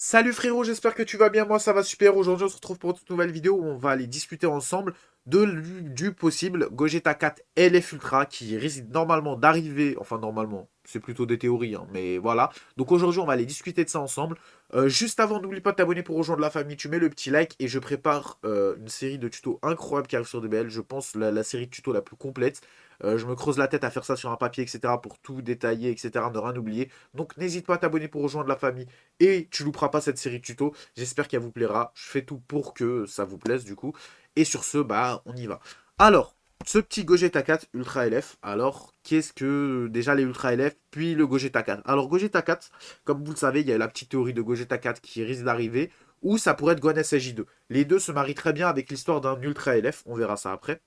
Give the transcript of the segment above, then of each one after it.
Salut frérot, j'espère que tu vas bien, moi ça va super. Aujourd'hui on se retrouve pour une toute nouvelle vidéo où on va aller discuter ensemble du possible Gogeta 4 LF Ultra qui risque normalement d'arriver, enfin normalement, c'est plutôt des théories, hein, mais voilà. Donc aujourd'hui on va aller discuter de ça ensemble. Juste avant, n'oublie pas de t'abonner pour rejoindre la famille, tu mets le petit like et je prépare une série de tutos incroyables qui arrive sur DBL, je pense la série de tutos la plus complète. Je me creuse la tête à faire ça sur un papier, etc. pour tout détailler, etc. Ne rien oublier. Donc n'hésite pas à t'abonner pour rejoindre la famille et tu louperas pas cette série de tutos. J'espère qu'elle vous plaira. Je fais tout pour que ça vous plaise du coup. Et sur ce, bah on y va. Alors, ce petit Gogeta 4 Ultra LF. Alors, qu'est-ce que déjà les Ultra LF, puis le Gogeta 4. Alors, Gogeta 4, comme vous le savez, il y a la petite théorie de Gogeta 4 qui risque d'arriver, ou ça pourrait être Gohan SSJ2. Les deux se marient très bien avec l'histoire d'un Ultra LF. On verra ça après.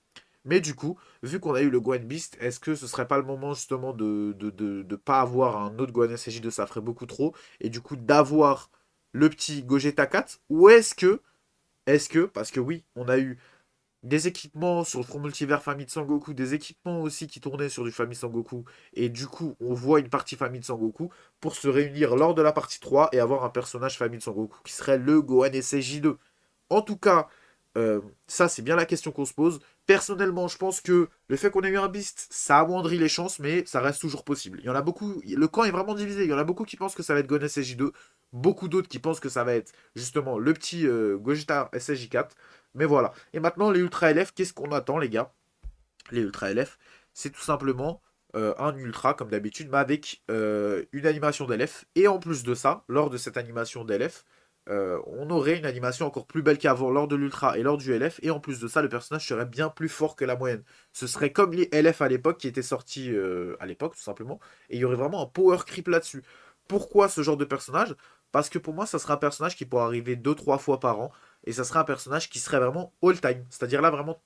Mais du coup, vu qu'on a eu le Gohan Beast, est-ce que ce serait pas le moment justement de pas avoir un autre Gohan SSJ2, ça ferait beaucoup trop, et du coup d'avoir le petit Gogeta 4? Ou parce que oui, on a eu des équipements sur le front multivers Famille de Sangoku, des équipements aussi qui tournaient sur du Famille Sangoku, et du coup on voit une partie Famille de Sangoku pour se réunir lors de la partie 3 et avoir un personnage Famille de Sangoku qui serait le Gohan SSJ2. En tout cas, ça c'est bien la question qu'on se pose. Personnellement, je pense que le fait qu'on ait eu un Beast, ça amoindrit les chances, mais ça reste toujours possible. Il y en a beaucoup, le camp est vraiment divisé. Il y en a beaucoup qui pensent que ça va être Gon SSJ2, beaucoup d'autres qui pensent que ça va être justement le petit Gogeta SSJ4. Mais voilà. Et maintenant, les Ultra LF, qu'est-ce qu'on attend, les gars? Les Ultra LF, c'est tout simplement un Ultra, comme d'habitude, mais avec une animation d'LF. Et en plus de ça, lors de cette animation d'LF, on aurait une animation encore plus belle qu'avant lors de l'Ultra et lors du LF. Et en plus de ça, le personnage serait bien plus fort que la moyenne. Ce serait comme les LF à l'époque qui étaient sortis à l'époque, tout simplement. Et il y aurait vraiment un power creep là-dessus. Pourquoi ce genre de personnage? Parce que pour moi, ça serait un personnage qui pourrait arriver deux trois fois par an. Et ça serait un personnage qui serait vraiment all-time. C'est-à-dire là, vraiment,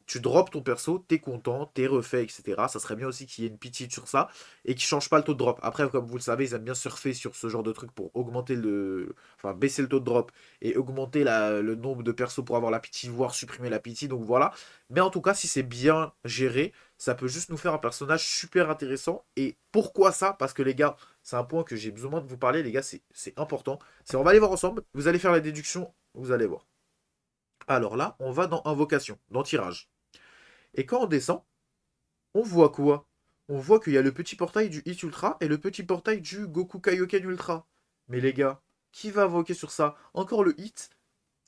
tu drops ton perso, t'es content, t'es refait, etc. Ça serait bien aussi qu'il y ait une pitié sur ça et qui change pas le taux de drop. Après, comme vous le savez, ils aiment bien surfer sur ce genre de truc pour augmenter enfin, baisser le taux de drop et augmenter le nombre de persos pour avoir la pitié, voire supprimer la pitié. Donc voilà. Mais en tout cas, si c'est bien géré, ça peut juste nous faire un personnage super intéressant. Et pourquoi ça? Parce que les gars, c'est un point que j'ai besoin de vous parler, les gars, c'est important. On va aller voir ensemble, vous allez faire la déduction, vous allez voir. Alors là, on va dans invocation, dans tirage. Et quand on descend, on voit quoi? On voit qu'il y a le petit portail du Hit Ultra et le petit portail du Goku Kaioken Ultra. Mais les gars, qui va invoquer sur ça? Encore le Hit?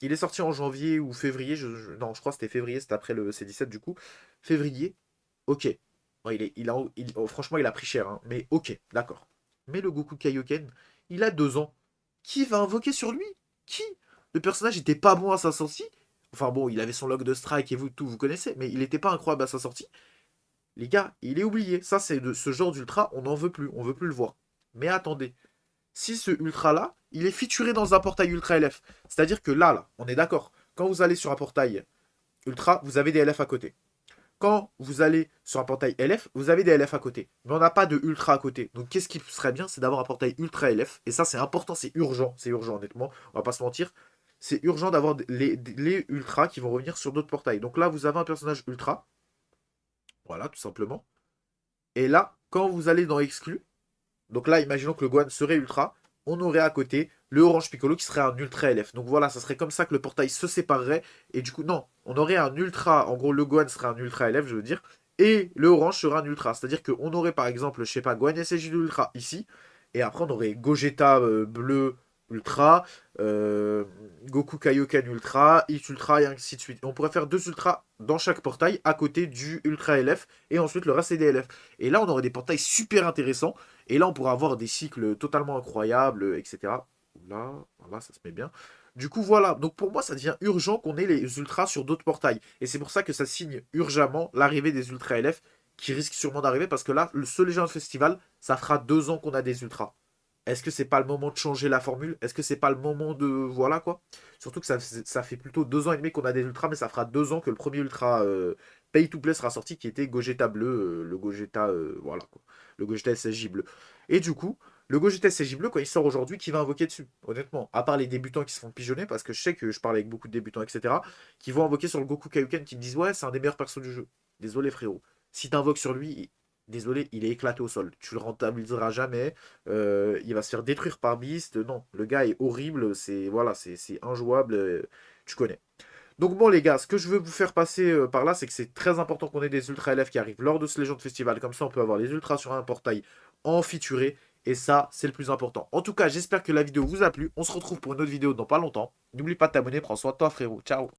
Il est sorti en janvier ou février. Non, je crois que c'était février, c'était après le C17 du coup. Février, ok. Bon, oh, franchement, il a pris cher, hein, mais ok, d'accord. Mais le Goku Kaioken, il a 2 ans. Qui va invoquer sur lui? Qui? Le personnage était pas bon à sa sortie. Enfin bon, il avait son log de strike et vous tout, vous connaissez, mais il était pas incroyable à sa sortie. Les gars, il est oublié. Ça, c'est de ce genre d'ultra, on n'en veut plus. On veut plus le voir. Mais attendez, si ce ultra-là, il est featuré dans un portail ultra LF, c'est-à-dire que là, on est d'accord. Quand vous allez sur un portail ultra, vous avez des LF à côté. Quand vous allez sur un portail LF, vous avez des LF à côté. Mais on n'a pas de ultra à côté. Donc qu'est-ce qui serait bien? C'est d'avoir un portail ultra LF. Et ça, c'est important, c'est urgent. C'est urgent, honnêtement. On va pas se mentir. C'est urgent d'avoir les ultras qui vont revenir sur d'autres portails. Donc là, vous avez un personnage ultra. Voilà, tout simplement. Et là, quand vous allez dans Exclu, donc là, imaginons que le Gohan serait ultra, on aurait à côté le Orange Piccolo qui serait un ultra LF. Donc voilà, ça serait comme ça que le portail se séparerait. Et du coup, non, on aurait un ultra, en gros, le Gohan serait un ultra LF, je veux dire, et le Orange serait un ultra. C'est-à-dire qu'on aurait par exemple, je sais pas, Gohan SSJ ultra ici, et après on aurait Gogeta bleu ultra, euh, Goku Kaioken ultra, It ultra, et ainsi de suite. Et on pourrait faire deux ultras dans chaque portail à côté du ultra LF, et ensuite le reste c'est des LF. Et là, on aurait des portails super intéressants. Et là, on pourra avoir des cycles totalement incroyables, etc. Là, voilà, ça se met bien. Du coup, voilà. Donc pour moi, ça devient urgent qu'on ait les ultras sur d'autres portails. Et c'est pour ça que ça signe urgemment l'arrivée des ultras LF qui risque sûrement d'arriver parce que là, ce Legend Festival, ça fera 2 ans qu'on a des ultras. Est-ce que c'est pas le moment de changer la formule? Est-ce que c'est pas le moment de. Voilà quoi. Surtout que ça fait plutôt 2 ans et demi qu'on a des ultras, mais ça fera 2 ans que le premier ultra Pay to Play sera sorti qui était Gogeta bleu, le Gogeta. Voilà quoi. Le Gogeta SSJ bleu. Et du coup, le Gogeta SSJ bleu, quand il sort aujourd'hui, qui va invoquer dessus? Honnêtement, à part les débutants qui se font pigeonner, parce que je sais que je parle avec beaucoup de débutants, etc., qui vont invoquer sur le Goku Kaioken qui me disent ouais, c'est un des meilleurs persos du jeu. Désolé frérot. Si t'invoques sur lui, désolé, il est éclaté au sol. Tu le rentabiliseras jamais. Il va se faire détruire par Beast. Non, le gars est horrible. C'est voilà, c'est injouable. Tu connais. Donc bon les gars, ce que je veux vous faire passer par là, c'est que c'est très important qu'on ait des Ultra LF qui arrivent lors de ce Legend Festival. Comme ça, on peut avoir les Ultras sur un portail en featuré. Et ça, c'est le plus important. En tout cas, j'espère que la vidéo vous a plu. On se retrouve pour une autre vidéo dans pas longtemps. N'oublie pas de t'abonner. Prends soin de toi frérot. Ciao.